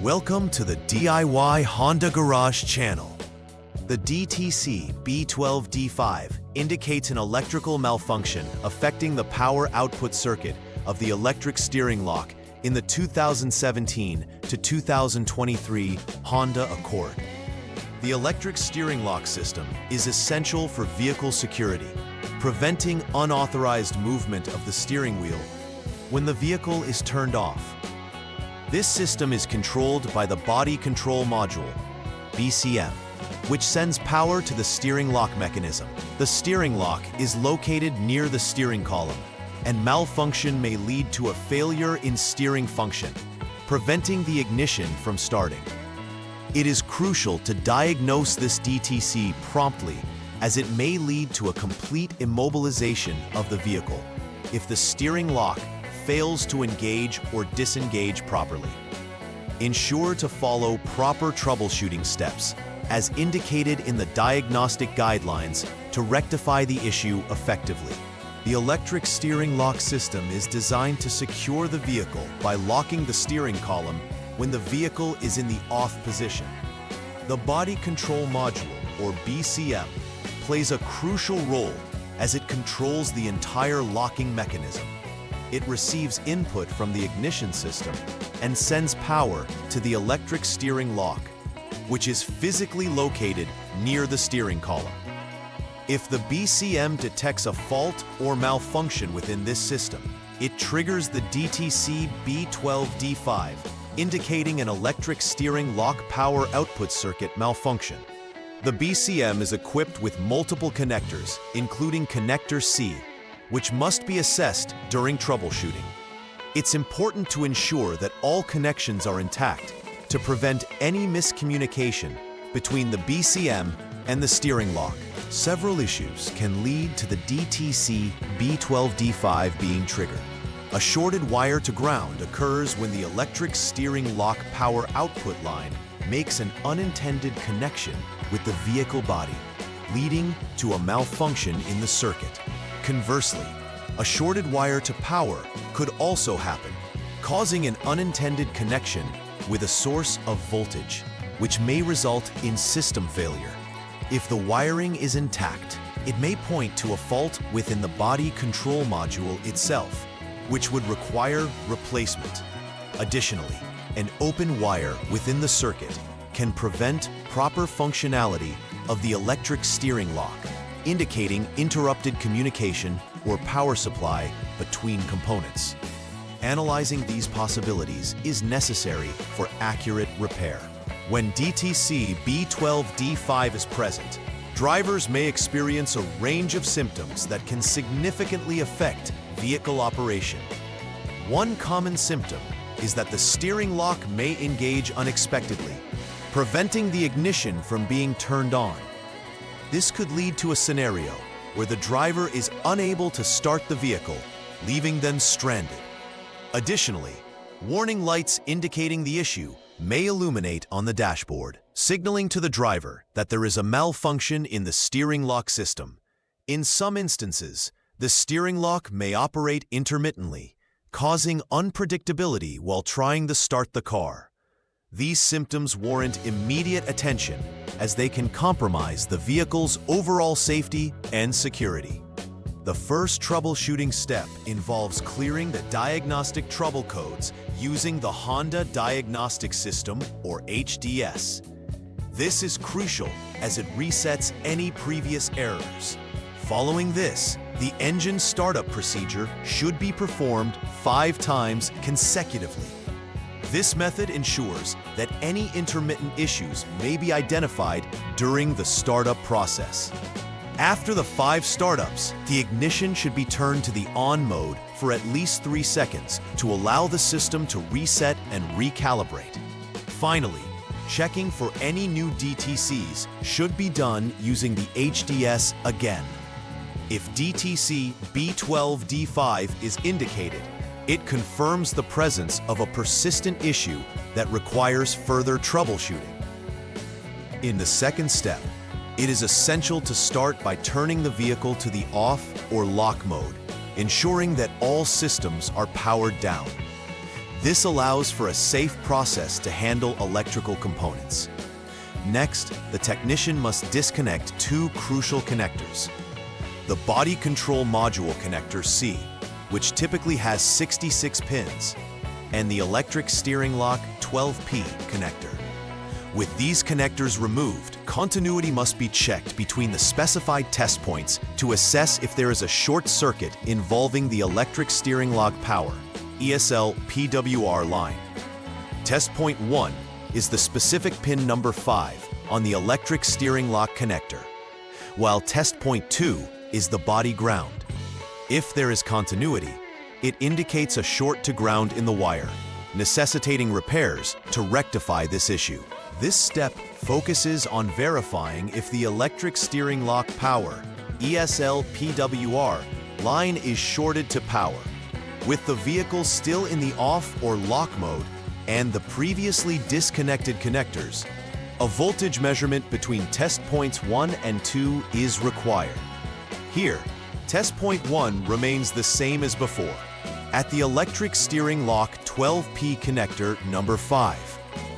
Welcome to the DIY Honda Garage channel. The DTC B12D5 indicates an electrical malfunction affecting the power output circuit of the electric steering lock in the 2017 to 2023 Honda Accord. The electric steering lock system is essential for vehicle security, preventing unauthorized movement of the steering wheel when the vehicle is turned off. This system is controlled by the Body Control Module, BCM, which sends power to the steering lock mechanism. The steering lock is located near the steering column, and malfunction may lead to a failure in steering function, preventing the ignition from starting. It is crucial to diagnose this DTC promptly, as it may lead to a complete immobilization of the vehicle if the steering lock fails to engage or disengage properly. Ensure to follow proper troubleshooting steps as indicated in the diagnostic guidelines to rectify the issue effectively. The electric steering lock system is designed to secure the vehicle by locking the steering column when the vehicle is in the off position. The Body Control Module, or BCM, plays a crucial role as it controls the entire locking mechanism. It receives input from the ignition system and sends power to the electric steering lock, which is physically located near the steering column. If the BCM detects a fault or malfunction within this system, it triggers the DTC B12D5, indicating an electric steering lock power output circuit malfunction. The BCM is equipped with multiple connectors, including connector C, which must be assessed during troubleshooting. It's important to ensure that all connections are intact to prevent any miscommunication between the BCM and the steering lock. Several issues can lead to the DTC B12D5 being triggered. A shorted wire to ground occurs when the electric steering lock power output line makes an unintended connection with the vehicle body, leading to a malfunction in the circuit. Conversely, a shorted wire to power could also happen, causing an unintended connection with a source of voltage, which may result in system failure. If the wiring is intact, it may point to a fault within the Body Control Module itself, which would require replacement. Additionally, an open wire within the circuit can prevent proper functionality of the electric steering lock, indicating interrupted communication or power supply between components. Analyzing these possibilities is necessary for accurate repair. When DTC B12D5 is present, drivers may experience a range of symptoms that can significantly affect vehicle operation. One common symptom is that the steering lock may engage unexpectedly, preventing the ignition from being turned on. This could lead to a scenario where the driver is unable to start the vehicle, leaving them stranded. Additionally, warning lights indicating the issue may illuminate on the dashboard, signaling to the driver that there is a malfunction in the steering lock system. In some instances, the steering lock may operate intermittently, causing unpredictability while trying to start the car. These symptoms warrant immediate attention as they can compromise the vehicle's overall safety and security. The first troubleshooting step involves clearing the diagnostic trouble codes using the Honda Diagnostics System, or HDS. This is crucial as it resets any previous errors. Following this, the engine startup procedure should be performed 5 times consecutively. This method ensures that any intermittent issues may be identified during the startup process. After the 5 startups, the ignition should be turned to the on mode for at least 3 seconds to allow the system to reset and recalibrate. Finally, checking for any new DTCs should be done using the HDS again. If DTC B12D5 is indicated, it confirms the presence of a persistent issue that requires further troubleshooting. In the second step, it is essential to start by turning the vehicle to the off or lock mode, ensuring that all systems are powered down. This allows for a safe process to handle electrical components. Next, the technician must disconnect two crucial connectors. The body control module connector C, which typically has 66 pins, and the electric steering lock 12P connector. With these connectors removed, continuity must be checked between the specified test points to assess if there is a short circuit involving the electric steering lock power, ESL PWR line. Test point 1 is the specific pin number 5 on the electric steering lock connector, while test point 2 is the body ground. If there is continuity, it indicates a short to ground in the wire, necessitating repairs to rectify this issue. This step focuses on verifying if the electric steering lock power, ESL PWR, line is shorted to power. With the vehicle still in the off or lock mode and the previously disconnected connectors, a voltage measurement between test points 1 and 2 is required. Here, test point 1 remains the same as before, at the electric steering lock 12P connector number 5,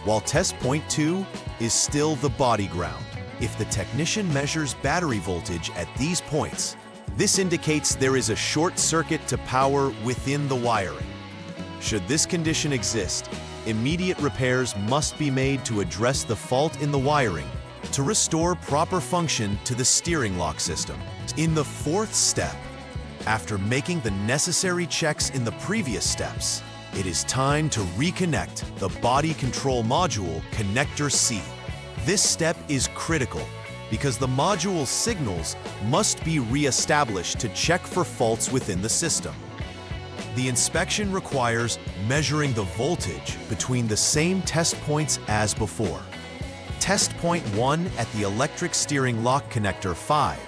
while test point 2 is still the body ground. If the technician measures battery voltage at these points, this indicates there is a short circuit to power within the wiring. Should this condition exist, immediate repairs must be made to address the fault in the wiring to restore proper function to the steering lock system. In the fourth step, after making the necessary checks in the previous steps, it is time to reconnect the body control module connector C. This step is critical because the module's signals must be re-established to check for faults within the system. The inspection requires measuring the voltage between the same test points as before. Test point 1 at the electric steering lock connector 5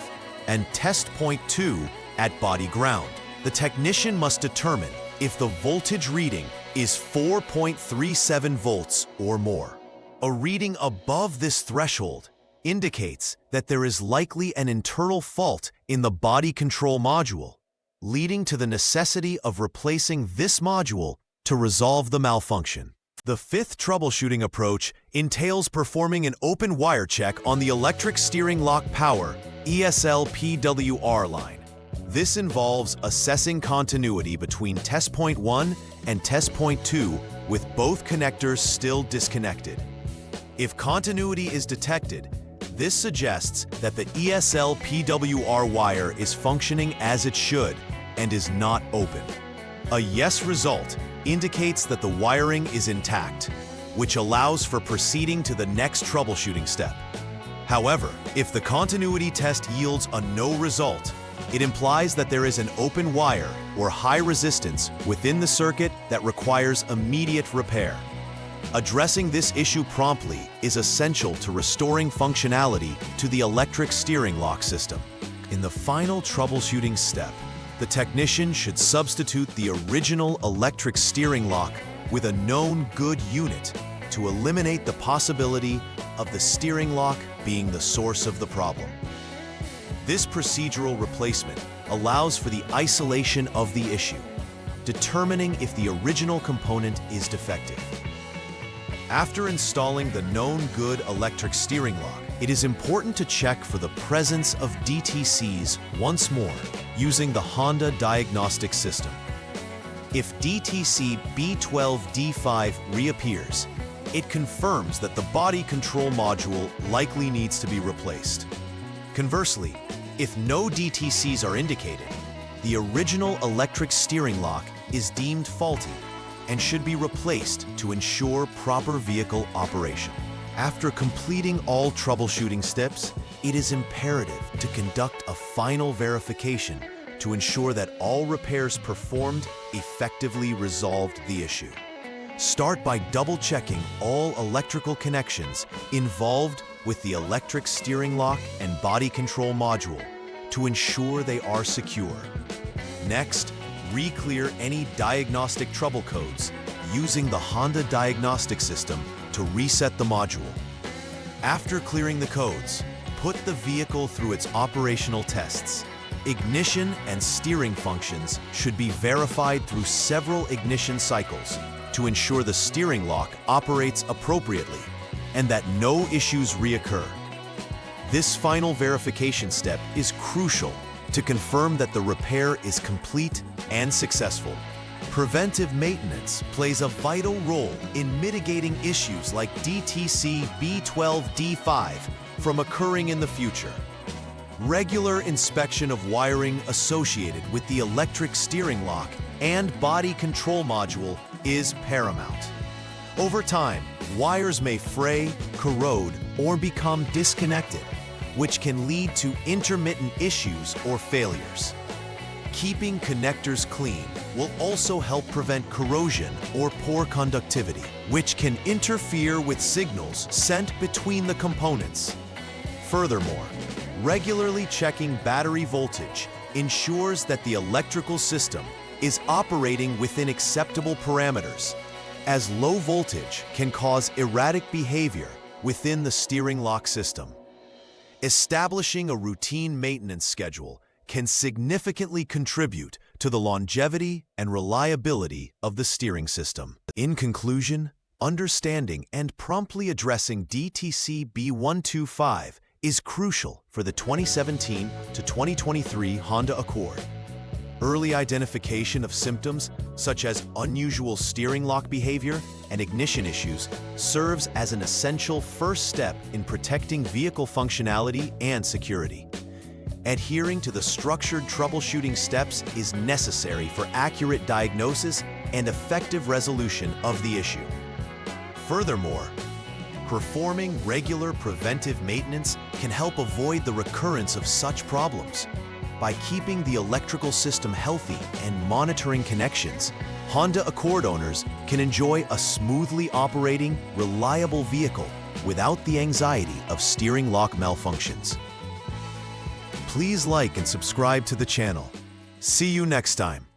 and test point 2 at body ground. The technician must determine if the voltage reading is 4.37 volts or more. A reading above this threshold indicates that there is likely an internal fault in the body control module, leading to the necessity of replacing this module to resolve the malfunction. The fifth troubleshooting approach entails performing an open wire check on the electric steering lock power, ESL PWR line. This involves assessing continuity between test point 1 and test point 2 with both connectors still disconnected. If continuity is detected, this suggests that the ESL PWR wire is functioning as it should and is not open. A yes result indicates that the wiring is intact, which allows for proceeding to the next troubleshooting step. However, if the continuity test yields a no result, it implies that there is an open wire or high resistance within the circuit that requires immediate repair. Addressing this issue promptly is essential to restoring functionality to the electric steering lock system. In the final troubleshooting step, the technician should substitute the original electric steering lock with a known good unit to eliminate the possibility of the steering lock being the source of the problem. This procedural replacement allows for the isolation of the issue, determining if the original component is defective. After installing the known good electric steering lock, it is important to check for the presence of DTCs once more using the Honda Diagnostic System. If DTC B12D5 reappears, it confirms that the body control module likely needs to be replaced. Conversely, if no DTCs are indicated, the original electric steering lock is deemed faulty and should be replaced to ensure proper vehicle operation. After completing all troubleshooting steps, it is imperative to conduct a final verification to ensure that all repairs performed effectively resolved the issue. Start by double-checking all electrical connections involved with the electric steering lock and body control module to ensure they are secure. Next, re-clear any diagnostic trouble codes using the Honda Diagnostic System to reset the module. After clearing the codes, put the vehicle through its operational tests. Ignition and steering functions should be verified through several ignition cycles to ensure the steering lock operates appropriately and that no issues reoccur. This final verification step is crucial to confirm that the repair is complete and successful. Preventive maintenance plays a vital role in mitigating issues like DTC B12D5 from occurring in the future. Regular inspection of wiring associated with the electric steering lock and body control module is paramount. Over time, wires may fray, corrode, or become disconnected, which can lead to intermittent issues or failures. Keeping connectors clean will also help prevent corrosion or poor conductivity, which can interfere with signals sent between the components. Furthermore, regularly checking battery voltage ensures that the electrical system is operating within acceptable parameters, as low voltage can cause erratic behavior within the steering lock system. Establishing a routine maintenance schedule can significantly contribute to the longevity and reliability of the steering system. In conclusion, understanding and promptly addressing DTC B12D5 is crucial for the 2017 to 2023 Honda Accord. Early identification of symptoms such as unusual steering lock behavior and ignition issues serves as an essential first step in protecting vehicle functionality and security. Adhering to the structured troubleshooting steps is necessary for accurate diagnosis and effective resolution of the issue. Furthermore, performing regular preventive maintenance can help avoid the recurrence of such problems. By keeping the electrical system healthy and monitoring connections, Honda Accord owners can enjoy a smoothly operating, reliable vehicle without the anxiety of steering lock malfunctions. Please like and subscribe to the channel. See you next time.